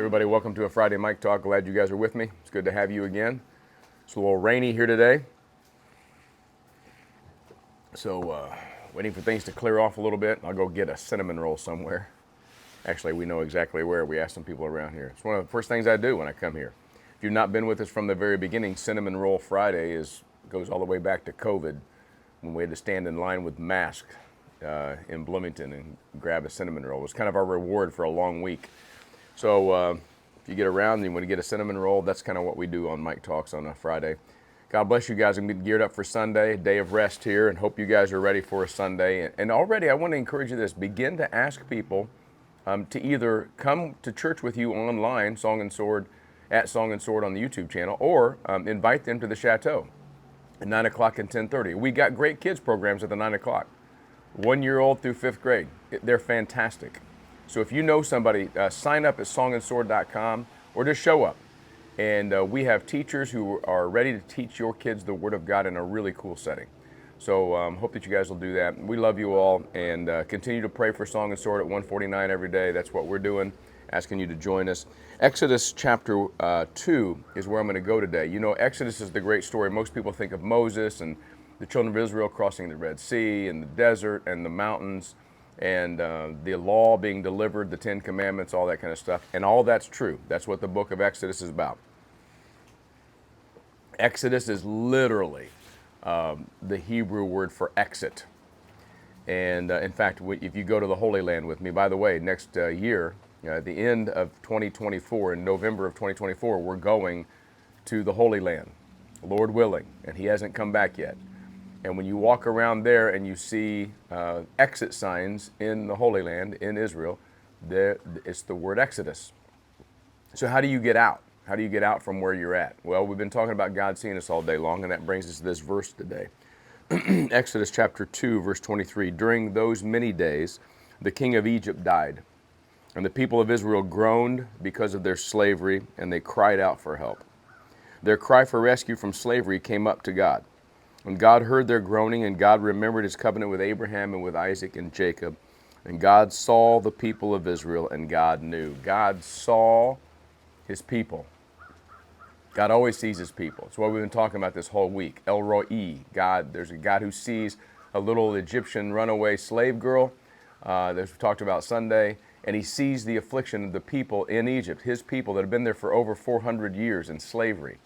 Everybody, welcome to a Friday Mike Talk. Glad you guys are with me. It's good to have you again. It's a little rainy here today. So, waiting for things to clear off a little bit. I'll go get a cinnamon roll somewhere. Actually, we know exactly where. We asked some people around here. It's one of the first things I do when I come here. If you've not been with us from the very beginning, Cinnamon Roll Friday goes all the way back to COVID, when we had to stand in line with masks in Bloomington and grab a cinnamon roll. It was kind of our reward for a long week. So if you get around and you want to get a cinnamon roll, that's kind of what we do on Mike Talks on a Friday. God bless you guys. I'm getting geared up for Sunday, a day of rest here, and hope you guys are ready for a Sunday. And already I want to encourage you this. Begin to ask people to either come to church with you online, Song and Sword, at Song and Sword on the YouTube channel, or invite them to the Chateau at 9 o'clock and 10:30. We got great kids programs at the 9 o'clock. 1-year-old through 5th grade. They're fantastic. So if you know somebody, sign up at songandsword.com or just show up. And we have teachers who are ready to teach your kids the Word of God in a really cool setting. So hope that you guys will do that. We love you all, and continue to pray for Song and Sword at 149 every day. That's what we're doing, asking you to join us. Exodus chapter 2 is where I'm going to go today. You know, Exodus is the great story. Most people think of Moses and the children of Israel crossing the Red Sea and the desert and the mountains and the law being delivered, the 10 Commandments, all that kind of stuff. And all that's true. That's what the book of Exodus is about. Exodus is literally the Hebrew word for exit. And in fact, if you go to the Holy Land with me, by the way, next year, at the end of 2024, in November of 2024, we're going to the Holy Land, Lord willing, and He hasn't come back yet. And when you walk around there and you see exit signs in the Holy Land, in Israel, it's the word Exodus. So how do you get out? How do you get out from where you're at? Well, we've been talking about God seeing us all day long, and that brings us to this verse today. Exodus chapter 2, verse 23. During those many days, the king of Egypt died, and the people of Israel groaned because of their slavery, and they cried out for help. Their cry for rescue from slavery came up to God. And God heard their groaning, and God remembered His covenant with Abraham and with Isaac and Jacob. And God saw the people of Israel, and God knew. God saw His people. God always sees His people. It's what we've been talking about this whole week. El Roi, God. There's a God who sees a little Egyptian runaway slave girl that we talked about Sunday, and He sees the affliction of the people in Egypt, His people that have been there for over 400 years in slavery.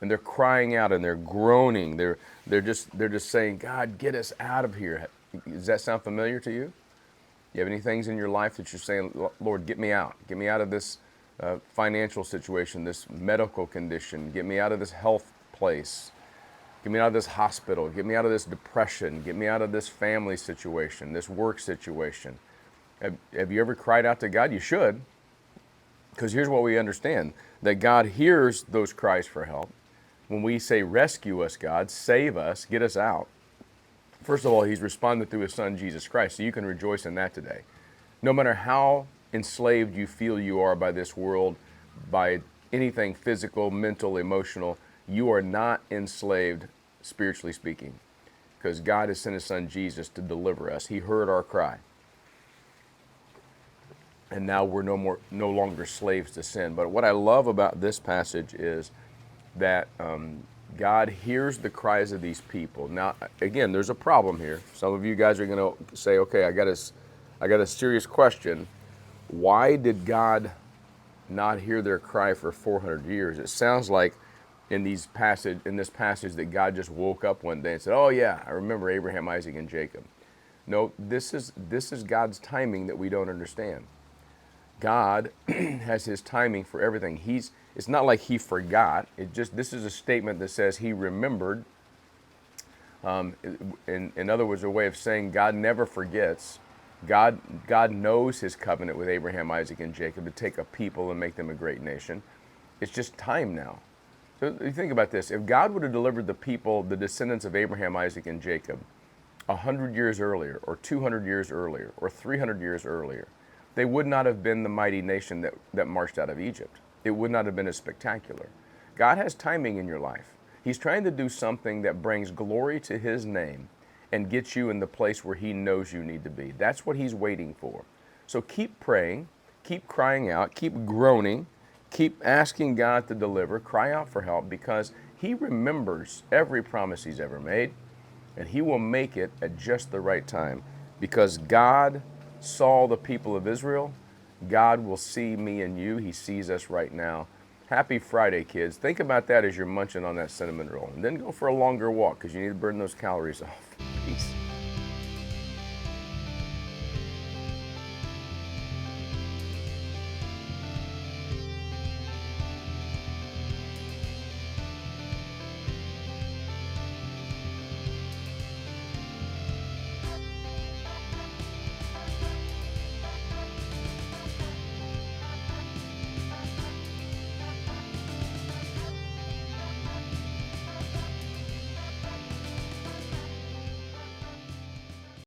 And they're crying out and they're groaning. They're just saying, God, get us out of here. Does that sound familiar to you? You have any things in your life that you're saying, Lord, get me out. Get me out of this financial situation, this medical condition. Get me out of this health place. Get me out of this hospital. Get me out of this depression. Get me out of this family situation, this work situation. Have you ever cried out to God? You should. Because here's what we understand, that God hears those cries for help. When we say, rescue us, God, save us, get us out, first of all, He's responded through His Son, Jesus Christ. So you can rejoice in that today. No matter how enslaved you feel you are by this world, by anything physical, mental, emotional, you are not enslaved, spiritually speaking, because God has sent His Son, Jesus, to deliver us. He heard our cry. And now we're no longer slaves to sin. But what I love about this passage is that God hears the cries of these people. Now, again, there's a problem here. Some of you guys are going to say, okay, I got a serious question. Why did God not hear their cry for 400 years? It sounds like in this passage that God just woke up one day and said, oh yeah, I remember Abraham, Isaac, and Jacob. No, this is God's timing that we don't understand. God has His timing for everything. It's not like He forgot. This is a statement that says He remembered. In other words, a way of saying God never forgets. God knows His covenant with Abraham, Isaac, and Jacob to take a people and make them a great nation. It's just time now. So you think about this. If God would have delivered the people, the descendants of Abraham, Isaac, and Jacob, 100 years earlier, or 200 years earlier, or 300 years earlier, they would not have been the mighty nation that marched out of Egypt. It would not have been as spectacular. God has timing in your life. He's trying to do something that brings glory to His name and gets you in the place where He knows you need to be. That's what He's waiting for. So keep praying, keep crying out, keep groaning, keep asking God to deliver, cry out for help, because He remembers every promise He's ever made, and He will make it at just the right time. Because God saw the people of Israel, God will see me and you. He sees us right now. Happy Friday, kids. Think about that as you're munching on that cinnamon roll. And then go for a longer walk, because you need to burn those calories off. Peace.